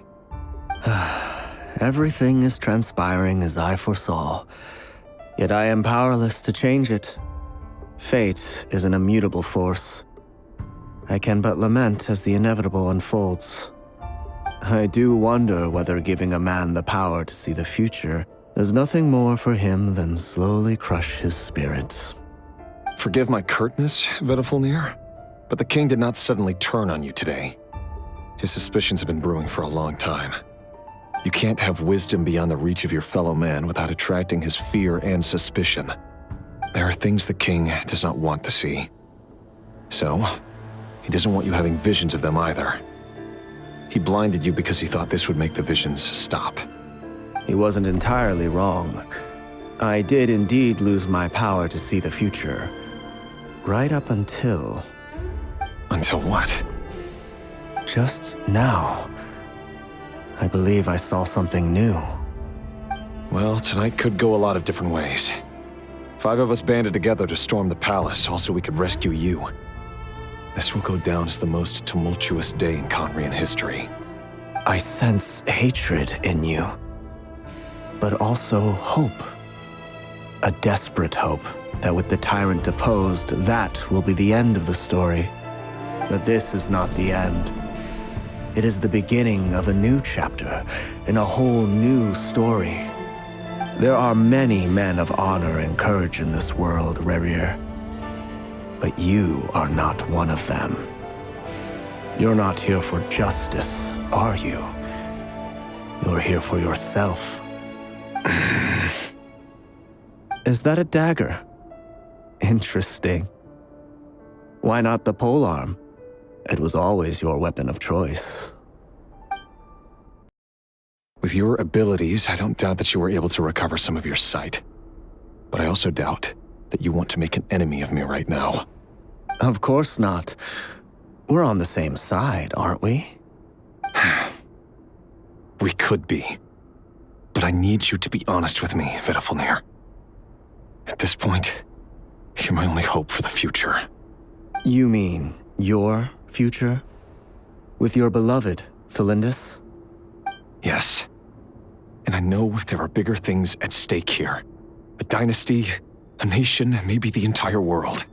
Everything is transpiring as I foresaw, yet I am powerless to change it. Fate is an immutable force. I can but lament as the inevitable unfolds. I do wonder whether giving a man the power to see the future does nothing more for him than slowly crush his spirit. Forgive my curtness, Vedrfolnir, but the king did not suddenly turn on you today. His suspicions have been brewing for a long time. You can't have wisdom beyond the reach of your fellow man without attracting his fear and suspicion. There are things the king does not want to see. So, he doesn't want you having visions of them either. He blinded you because he thought this would make the visions stop. He wasn't entirely wrong. I did indeed lose my power to see the future. Right up until... Until what? Just now. I believe I saw something new. Well, tonight could go a lot of different ways. 5 of us banded together to storm the palace, also we could rescue you. This will go down as the most tumultuous day in Conrian history. I sense hatred in you, but also hope. A desperate hope that with the tyrant deposed, that will be the end of the story. But this is not the end. It is the beginning of a new chapter in a whole new story. There are many men of honor and courage in this world, Rerir. But you are not one of them. You're not here for justice, are you? You're here for yourself. Is that a dagger? Interesting. Why not the polearm? It was always your weapon of choice. With your abilities, I don't doubt that you were able to recover some of your sight. But I also doubt that you want to make an enemy of me right now. Of course not. We're on the same side, aren't we? We could be. But I need you to be honest with me, Vedrfolnir. At this point, you're my only hope for the future. You mean your future? With your beloved, Thalindis? Yes. And I know there are bigger things at stake here. A dynasty, a nation, maybe the entire world.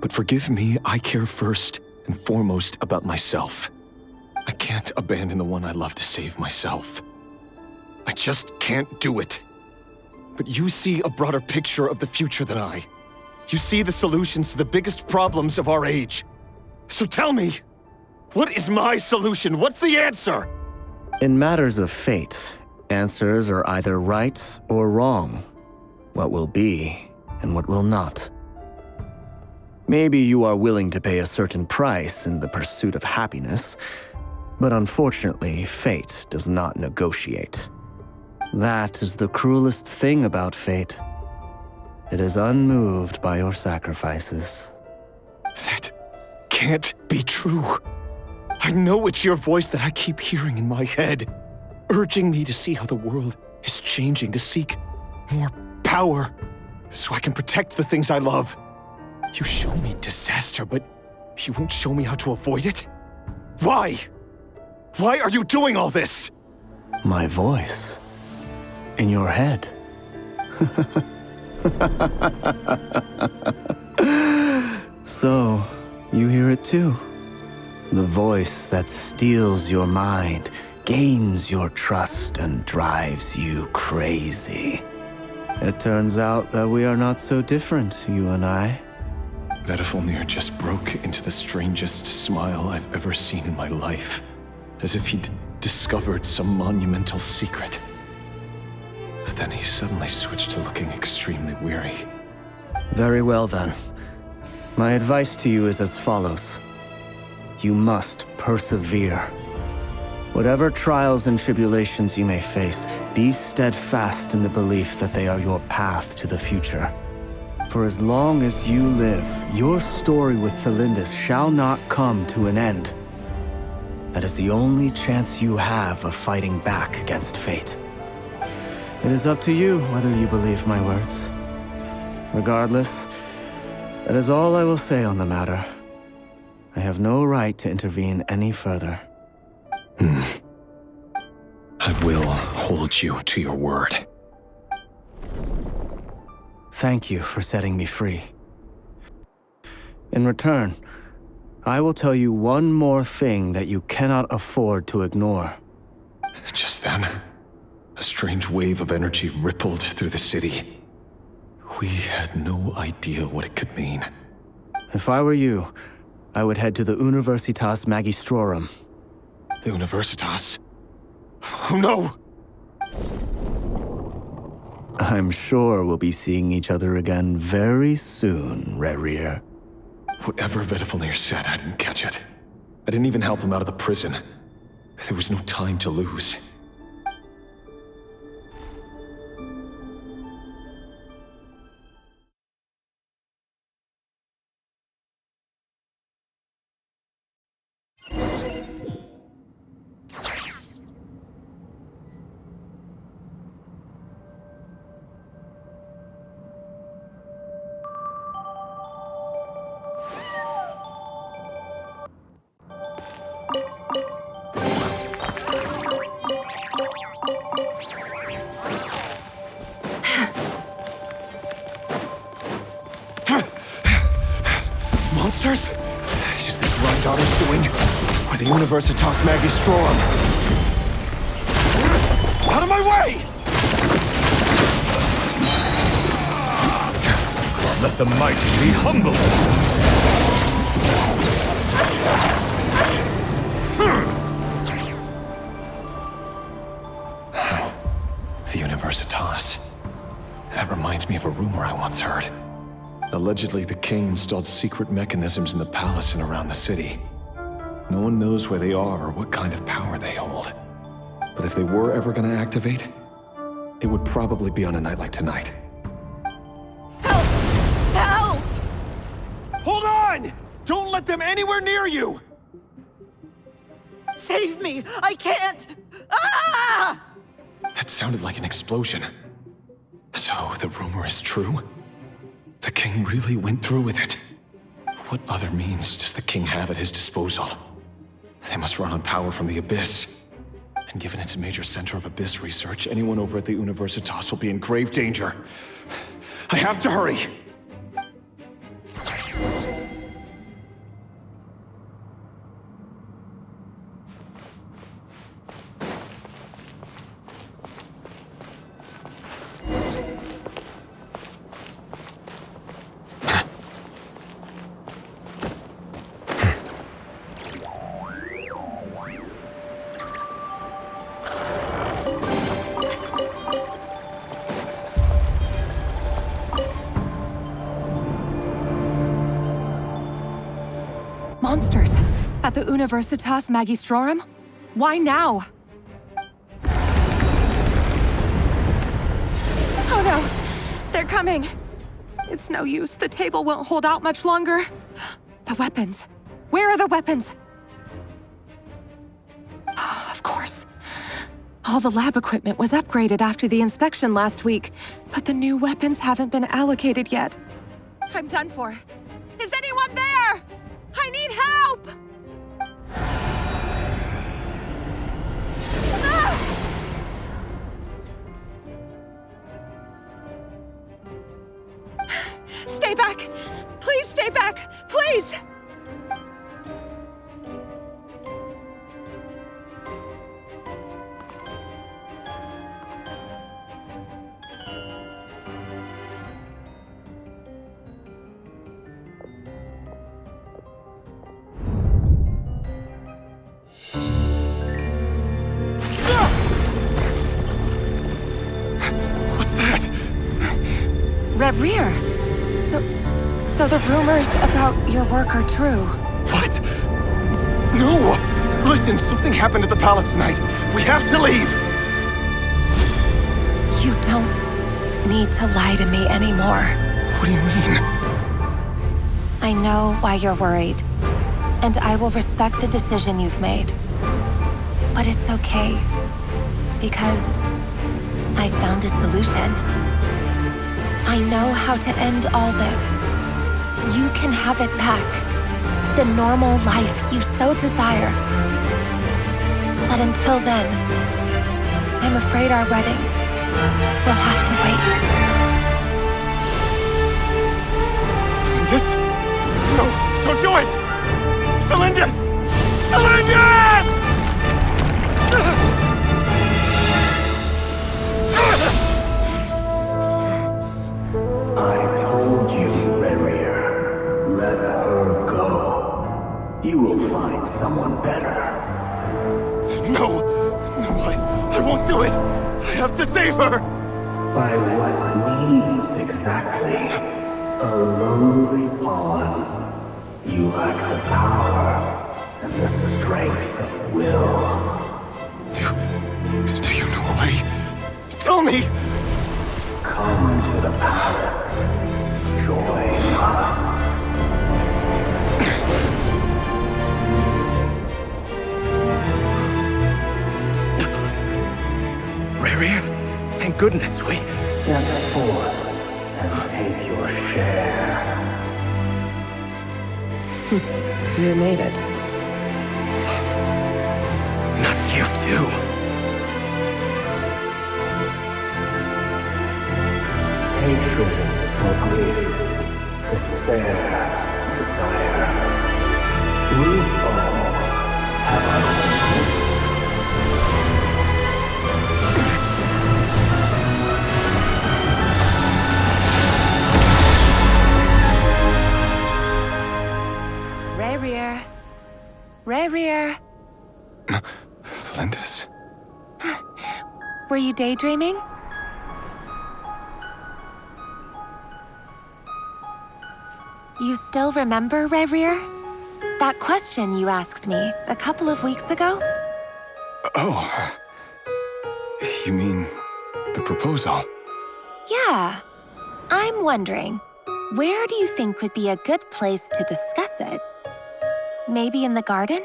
But forgive me, I care first and foremost about myself. I can't abandon the one I love to save myself. I just can't do it. But you see a broader picture of the future than I. You see the solutions to the biggest problems of our age. So tell me, what is my solution? What's the answer? In matters of fate, answers are either right or wrong. What will be and what will not. Maybe you are willing to pay a certain price in the pursuit of happiness, but unfortunately, fate does not negotiate. That is the cruelest thing about fate. It is unmoved by your sacrifices. That can't be true. I know it's your voice that I keep hearing in my head, urging me to see how the world is changing, to seek more power, so I can protect the things I love. You show me disaster, but you won't show me how to avoid it? Why? Why are you doing all this? My voice. In your head. So, you hear it too? The voice that steals your mind, gains your trust, and drives you crazy. It turns out that we are not so different, you and I. Vedrfolnir just broke into the strangest smile I've ever seen in my life, as if he'd discovered some monumental secret. But then he suddenly switched to looking extremely weary. Very well then. My advice to you is as follows. You must persevere. Whatever trials and tribulations you may face, be steadfast in the belief that they are your path to the future. For as long as you live, your story with Thalindis shall not come to an end. That is the only chance you have of fighting back against fate. It is up to you whether you believe my words. Regardless, that is all I will say on the matter. I have no right to intervene any further. I will hold you to your word. Thank you for setting me free. In return, I will tell you one more thing that you cannot afford to ignore. Just then, a strange wave of energy rippled through the city. We had no idea what it could mean. If I were you, I would head to the Universitas Magistrorum. The Universitas? Oh no! I'm sure we'll be seeing each other again very soon, Rerir. Whatever Vedrfolnir said, I didn't catch it. I didn't even help him out of the prison. There was no time to lose. Monsters? Is this Rhydotter's doing? Or the Universitas Magistrorum? Out of my way! Let the mighty be humbled! The Universitas. That reminds me of a rumor I once heard. Allegedly, the king installed secret mechanisms in the palace and around the city. No one knows where they are or what kind of power they hold. But if they were ever going to activate, it would probably be on a night like tonight. Help! Hold on! Don't let them anywhere near you! Save me! I can't! Ah! That sounded like an explosion. So, the rumor is true? The king really went through with it. What other means does the king have at his disposal? They must run on power from the Abyss. And given it's a major center of Abyss research, anyone over at the Universitas will be in grave danger. I have to hurry! Monsters! At the Universitas Magistrorum? Why now? Oh no! They're coming! It's no use. The table won't hold out much longer. The weapons. Where are the weapons? Of course. All the lab equipment was upgraded after the inspection last week, but the new weapons haven't been allocated yet. I'm done for. Is anyone there? I need help! Ah! Stay back! Please stay back! Please! Rerir! So the rumors about your work are true. What? No! Listen, something happened at the palace tonight. We have to leave! You don't need to lie to me anymore. What do you mean? I know why you're worried, and I will respect the decision you've made. But it's okay, because I found a solution. I know how to end all this. You can have it back. The normal life you so desire. But until then, I'm afraid our wedding will have to wait. This? No! Don't do it! Cylinders! Cylinders! I told you, Rerir. Let her go. You will find someone better. No! No, I won't do it! I have to save her! By what means exactly? A lowly pawn. You lack the power and the strength of will. Do you know why? Tell me! Come to the palace. Join us. Rerir, thank goodness we... Step forth and take your share. You made it. Not you too. Hatred or grief, despair, desire. We all have our Rerir. Rerir. Lindis? Were you daydreaming? You still remember, Rerir? That question you asked me a couple of weeks ago? Oh. You mean the proposal? Yeah. I'm wondering, where do you think would be a good place to discuss it? Maybe in the garden?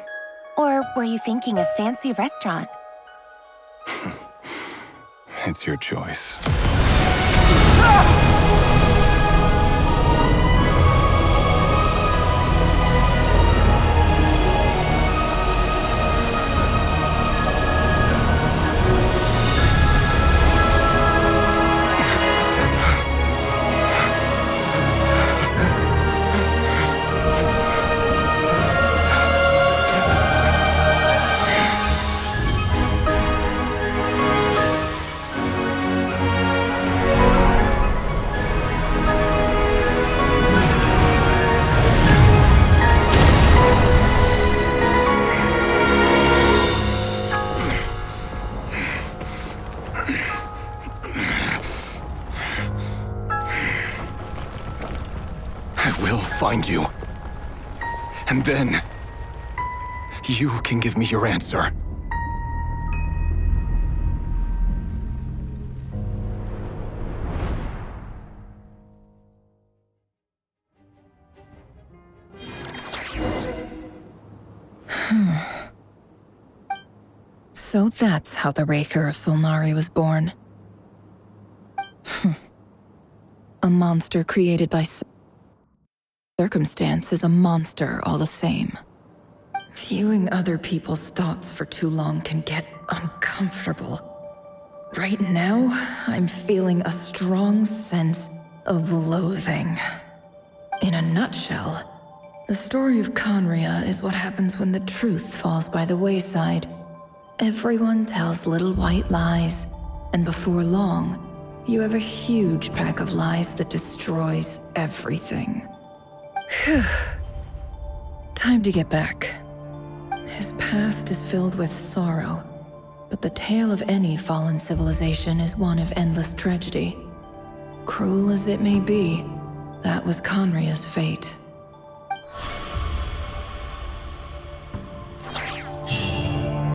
Or were you thinking a fancy restaurant? It's your choice. Find you. And then, you can give me your answer. So that's how the Raker of Solnari was born. A monster created by circumstance is a monster all the same. Viewing other people's thoughts for too long can get uncomfortable. Right now, I'm feeling a strong sense of loathing. In a nutshell, the story of Conria is what happens when the truth falls by the wayside. Everyone tells little white lies, and before long, you have a huge pack of lies that destroys everything. Phew. Time to get back. His past is filled with sorrow, but the tale of any fallen civilization is one of endless tragedy. Cruel as it may be, that was Conria's fate.